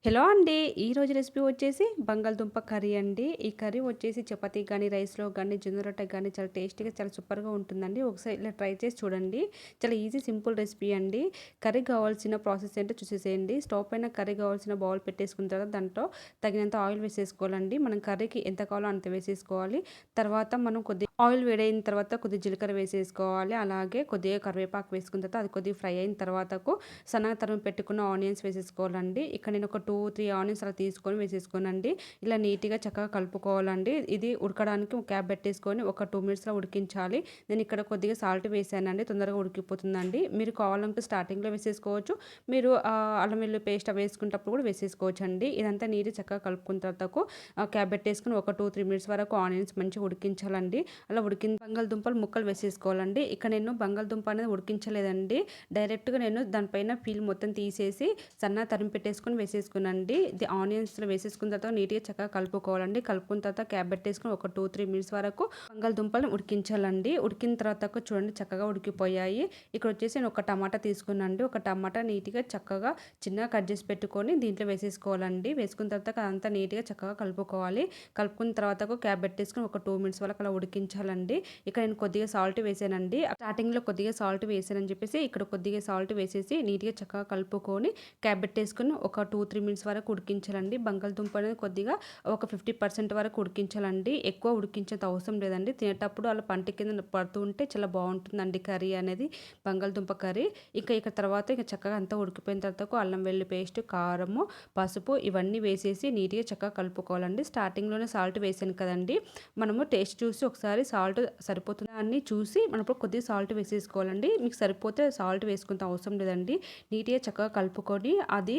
Hello అండి. ఈరోజు recipe వచ్చేసి బంగాళదుంప కర్రీ అండి. ఈ కర్రీ వచ్చేసి చపాతీ గానీ, రైస్‌లో గానీ, జొన్న రొట్టెకి గానీ చాలా టేస్టీగా చాలా సూపర్‌గా ఉంటుందండి. ఒకసారి ఇలా ట్రై చేసి చూడండి. చాలా ఈజీ సింపుల్ రెసిపీ అండి. కర్రీకి కావాల్సిన ప్రాసెస్ ఏంటో చూసేసేయండి. స్టవ్ పైన కర్రీ కావాల్సిన బౌల్ పెట్టేసుకున్న తర్వాత దాంట్లో తగినంత ఆయిల్ వేసేసుకోవాలండి. మనం కర్రీకి ఎంత కావాలో అంత వేసేసుకోవాలి. తర్వాత మనం కొద్దిగా ఆయిల్ వేడైన తర్వాత కొద్దిగా జీలకర్ర వేసేసుకోవాలి. అలాగే కొద్దిగా కరివేపాకు వేసుకున్న తర్వాత అది కొద్దిగా ఫ్రై అయిన తర్వాతకు సన్నగా తరిమి పెట్టుకున్న ఆనియన్స్ వేసేసుకోవాలండి. ఇక్కడ నేను ఒక 2, 3 ఆనియన్స్ అలా తీసుకొని వేసేసుకోనండి. ఇలా నీట్‌గా చక్కగా కలుపుకోవాలండి. ఇది ఉడకడానికి క్యాప్ పెట్టేసుకొని ఒక 2 మినిట్స్‌లో ఉడికించాలి. నేను ఇక్కడ కొద్దిగా సాల్ట్ వేసానండి. తొందరగా ఉడికిపోతుందండి. మీరు కావాలంటే స్టార్టింగ్‌లో వేసేసుకోవచ్చు. మీరు అల్లం వెల్లుల్లి పేస్ట్ అవి వేసుకునేటప్పుడు కూడా వేసేసుకోవచ్చండి. ఇదంతా నీట్‌గా చక్కగా కలుపుకున్న తర్వాతకు క్యాప్ పెట్టేసుకొని ఒక 2, 3 మినిట్స్ వరకు ఆనియన్స్ మంచిగా ఉడికించాలండి. అలా ఉడికిన బంగాళదుంపలు ముక్కలు వేసేసుకోవాలండి. ఇక్కడ నేను బంగాళదుంప అనేది ఉడికించలేదండి. డైరెక్ట్‌గా నేను దానిపైన పీల్ మొత్తం తీసేసి సన్నగా తరిమి పెట్టేసుకొని వేసేసుకున్నానండి. ఇది ఆనియన్స్‌లో వేసేసుకున్న తర్వాత నీట్‌గా చక్కగా కలుపుకోవాలండి. కలుపుకున్న తర్వాత క్యాప్ పెట్టేసుకొని ఒక 2, 3 మినిట్స్ వరకు బంగాళదుంపలు ఉడికించాలండి. ఉడికిన తర్వాత చూడండి చక్కగా ఉడికిపోయాయి. ఇక్కడ వచ్చేసి నేను ఒక టమాటా తీసుకున్నానండి. ఒక టమాటా నీట్‌గా చక్కగా చిన్నగా కట్ చేసి పెట్టుకొని దీంట్లో వేసేసుకోవాలండి. వేసుకున్న తర్వాత అదంతా నీట్‌గా చక్కగా కలుపుకోవాలి. కలుపుకున్న తర్వాతకు క్యాప్ పెట్టేసుకొని ఒక 2 మినిట్స్ వరకు అలా ఉడికించాలండి. ఇక్కడ నేను కొద్దిగా సాల్ట్ వేసానండి. స్టార్టింగ్‌లో కొద్దిగా సాల్ట్ వేసానని చెప్పేసి ఇక్కడ కొద్దిగా సాల్ట్ వేసేసి నీట్‌గా చక్కగా కలుపుకొని క్యాప్ పెట్టేసుకొని ఒక 2, 3 మినిట్స్ వరకు ఉడికించాలండి. బంగాళదుంప అనేది కొద్దిగా ఒక 50% వరకు ఉడికించాలండి. ఎక్కువ ఉడికించేంత అవసరం లేదండి. తినేటప్పుడు అలా పంట కింద పడుతూ ఉంటే చాలా బాగుంటుందండి కర్రీ అనేది, బంగాళదుంప కర్రీ. ఇక తర్వాత చక్కగా అంతా ఉడికిపోయిన తర్వాత అల్లం వెల్లుల్లి పేస్ట్, కారము, పసుపు ఇవన్నీ వేసేసి నీట్‌గా చక్కగా కలుపుకోవాలండి. స్టార్టింగ్‌లోనే సాల్ట్ వేసాను కదండీ! మనము టేస్ట్ చూసి ఒకసారి సాల్ట్ సరిపోతుందా అని చూసి మనం ఇప్పుడు కొద్దిగా సాల్ట్ వేసేసుకోవాలండి. మీకు సరిపోతే సాల్ట్ వేసుకునేంత అవసరం లేదండి. నీట్‌గా చక్కగా కలుపుకొని అది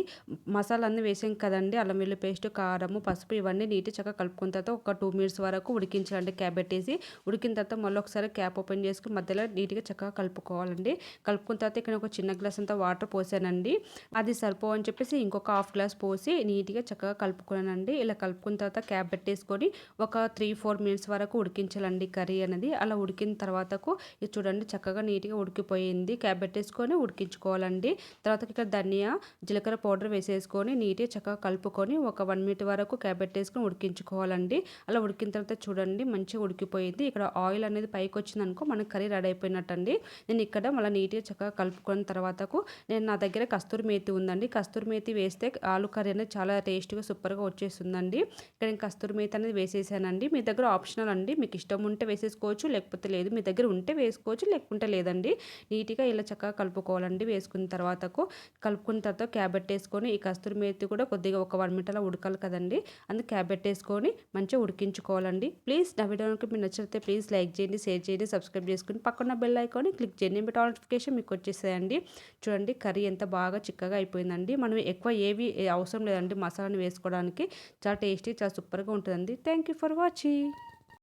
మసాలా అన్నీ వేసాం కదండీ! అల్లం వెల్లుల్లి పేస్ట్, కారము, పసుపు ఇవన్నీ నీట్‌గా చక్కగా కలుపుకున్న తర్వాత ఒక 2 మినిట్స్ వరకు ఉడికించాలండి క్యాప్ పెట్టేసి. ఉడికిన తర్వాత మళ్ళీ ఒకసారి క్యాప్ ఓపెన్ చేసుకొని మధ్యలో నీట్‌గా చక్కగా కలుపుకోవాలండి. కలుపుకున్న తర్వాత ఇక్కడ ఒక చిన్న గ్లాస్ అంతా వాటర్ పోసానండి. అది సరిపోవని చెప్పేసి ఇంకొక హాఫ్ గ్లాస్ పోసి నీట్‌గా చక్కగా కలుపుకున్నానండి. ఇలా కలుపుకున్న తర్వాత క్యాప్ పెట్టేసుకొని ఒక 3, 4 మినిట్స్ వరకు ఉడికించాలండి కర్రీ అనేది. అలా ఉడికిన తర్వాతకు ఇది చూడండి చక్కగా నీట్‌గా ఉడికిపోయింది. క్యాప్ పెట్టేసుకొని ఉడికించుకోవాలండి. తర్వాత ఇక్కడ ధనియా, జీలకర్ర పౌడర్ వేసేసుకొని నీట్‌గా చక్కగా కలుపుకొని ఒక 1 మినిట్ వరకు క్యాప్ పెట్టేసుకొని ఉడికించుకోవాలండి. అలా ఉడికిన తర్వాత చూడండి మంచిగా ఉడికిపోయింది. ఇక్కడ ఆయిల్ అనేది పైకొచ్చిందనుకో మనకి కర్రీ రెడీ అయిపోయినట్టండి. నేను ఇక్కడ మళ్ళీ నీట్‌గా చక్కగా కలుపుకున్న తర్వాతకు నా దగ్గర కస్తూరి మేతి ఉందండి. కస్తూరి మేతి వేస్తే ఆలు కర్రీ అనేది చాలా టేస్ట్‌గా సూపర్‌గా వచ్చేస్తుందండి. ఇక్కడ నేను కస్తూరి మేతి అనేది వేసేసానండి. మీ దగ్గర ఆప్షనల్ అండి. మీకు ఇష్టం ఉంటే వేసేసుకోవచ్చు. లేకపోతే లేదు. మీ దగ్గర ఉంటే వేసుకోవచ్చు. లేకుంటే లేదండి. నీట్‌గా ఇలా చక్కగా కలుపుకోవాలండి. వేసుకున్న తర్వాతకు కలుపుకున్న తర్వాత క్యాప్ పెట్టేసుకొని ఈ కస్తూరి మేతి కూడా కొద్దిగా ఒక 1 మినిట్ అలా ఉడకాలి కదండీ! అందుకు క్యాప్ పెట్టేసుకొని మంచిగా ఉడికించుకోవాలండి. ప్లీజ్ నా వీడియో కనుక మీకు నచ్చితే ప్లీజ్ లైక్ చేయండి, షేర్ చేయండి, సబ్స్క్రైబ్ చేసుకొని పక్కన బెల్ ఐకాన్ని క్లిక్ చేయండి. నేను పెట్టే నోటిఫికేషన్ మీకు వచ్చేసాయండి. చూడండి కర్రీ ఎంత బాగా చిక్కగా అయిపోయిందండి. మనం ఎక్కువ ఏవి అవసరం లేదండి మసాలాని వేసుకోవడానికి. చాలా టేస్టీ చాలా సూపర్‌గా ఉంటుందండి. Thank you for watching.